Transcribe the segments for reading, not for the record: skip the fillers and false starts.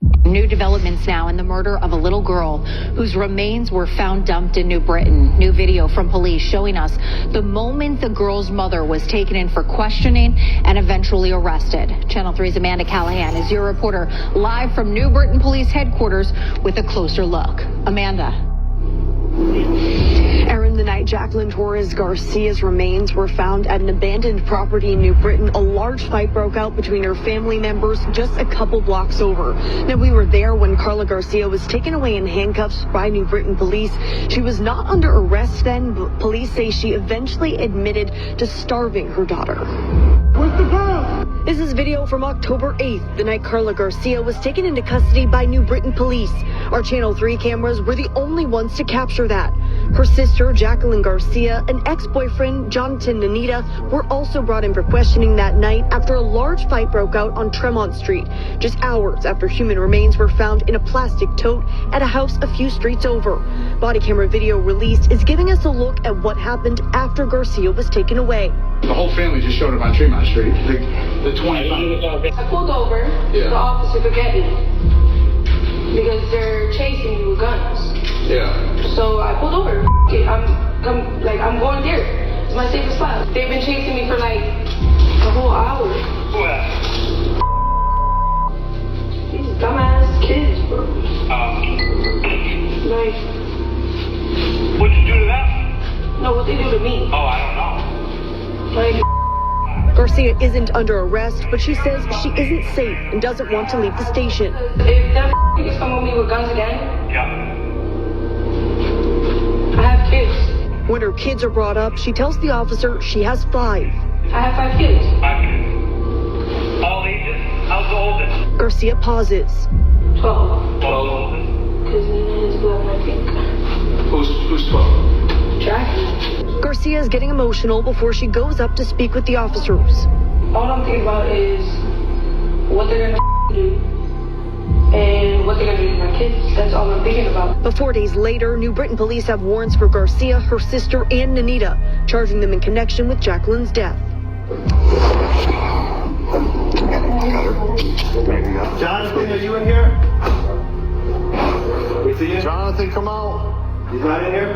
New developments now in the murder of a little girl whose remains were found dumped in New Britain. New video from police showing us the moment the girl's mother was taken in for questioning and eventually arrested. Channel 3's Amanda Callahan is your reporter live from New Britain Police Headquarters with a closer look. Amanda. Aaron, the night Jacqueline Torres Garcia's remains were found at an abandoned property in New Britain, a large fight broke out between her family members just a couple blocks over. Now, we were there when Carla Garcia was taken away in handcuffs by New Britain police. She was not under arrest then, but police say she eventually admitted to starving her daughter. Where's the girl? This is video from October 8th, the night Carla Garcia was taken into custody by New Britain police. Our Channel 3 cameras were the only ones to capture that. Her sister, Jacqueline Garcia, and ex-boyfriend, Jonathan Nanita, were also brought in for questioning that night after a large fight broke out on Tremont Street, just hours after human remains were found in a plastic tote at a house a few streets over. Body camera video released is giving us a look at what happened after Garcia was taken away. The whole family just showed up on Tremont Street. The 20. I pulled over. Yeah. The officer could get me because they're chasing me with guns. Yeah. So I pulled over. I'm going there. It's my safest spot. They've been chasing me for like a whole hour. What? These dumbass kids, bro. Like, What'd you do to them? no, what they do to me. Oh, I don't know. Like, Garcia isn't under arrest, but she says she isn't safe and doesn't want to leave the station. if them niggas come with me with guns again, Yeah. I have kids. When her kids are brought up, she tells the officer she has 5. I have 5 kids. 5 kids. All ages? How's the oldest? Garcia pauses. 12. 12. Because Nina is black, I think. Who's 12? Jackie. Garcia is getting emotional before she goes up to speak with the officers. All I'm thinking about is what they're gonna do and what they're gonna do to my kids. That's all I'm thinking about. But 4 days later, New Britain police have warrants for Garcia, her sister, and Nanita, charging them in connection with Jacqueline's death. Jonathan, are you in here? We see you? Jonathan, come out. He's not in here?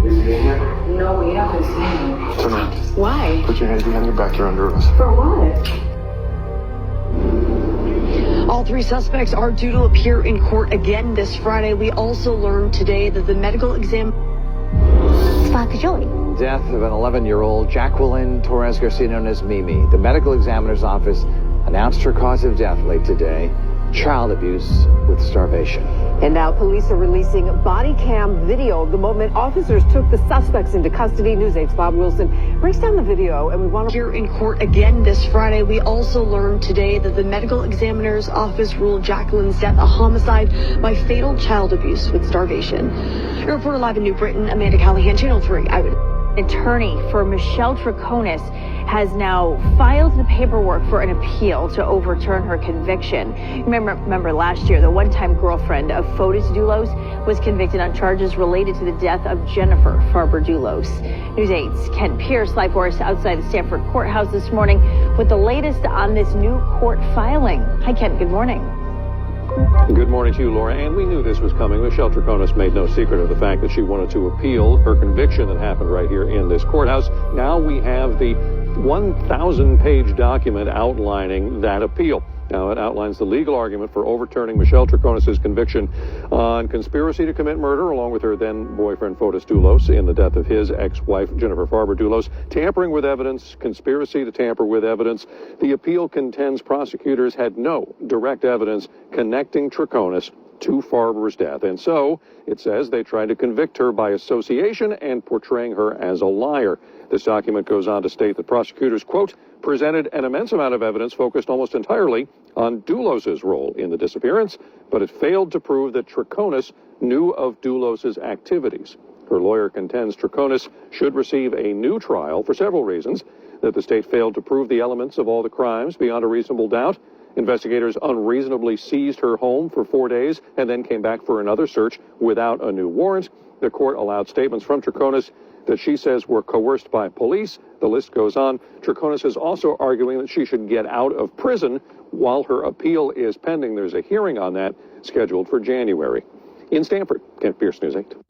Is he in here? No, we haven't seen him. Turn around. Why? Put your hands behind your back. You're under arrest. For what? All 3 suspects are due to appear in court again this Friday. We also learned today that the medical exam... Death of an 11-year-old Jacqueline Torres Garcia, known as Mimi. The medical examiner's office announced her cause of death late today: child abuse with starvation. And now police are releasing body cam video of the moment officers took the suspects into custody. News 8's Bob Wilson breaks down the video, and we want to Here in court again this Friday. We also learned today that the medical examiner's office ruled Jacqueline's death a homicide by fatal child abuse with starvation. A reporter live in New Britain, Amanda Callahan, Channel 3. Attorney for Michelle Troconis has now filed the paperwork for an appeal to overturn her conviction. Remember last year, the one-time girlfriend of Fotis Dulos was convicted on charges related to the death of Jennifer Farber Dulos. News 8's Kent Pierce live for us outside the Stamford Courthouse this morning with the latest on this new court filing. Hi, Kent. Good morning. Good morning to you, Laura. And we knew this was coming. Michelle Troconis made no secret of the fact that she wanted to appeal her conviction that happened right here in this courthouse. Now we have the 1,000-page document outlining that appeal. Now, it outlines the legal argument for overturning Michelle Troconis' conviction on conspiracy to commit murder, along with her then-boyfriend Fotis Dulos, in the death of his ex-wife Jennifer Farber Dulos, tampering with evidence, conspiracy to tamper with evidence. The appeal contends prosecutors had no direct evidence connecting Troconis to Farber's death. And so, it says they tried to convict her by association and portraying her as a liar. This document goes on to state that prosecutors, quote, presented an immense amount of evidence focused almost entirely on Dulos' role in the disappearance, but it failed to prove that Troconis knew of Dulos' activities. Her lawyer contends Troconis should receive a new trial for several reasons: that the state failed to prove the elements of all the crimes beyond a reasonable doubt, investigators unreasonably seized her home for 4 days and then came back for another search without a new warrant. The court allowed statements from Troconis that she says were coerced by police. The list goes on. Troconis is also arguing that she should get out of prison while her appeal is pending. There's a hearing on that scheduled for January. In Stamford, Kent Pierce, News 8.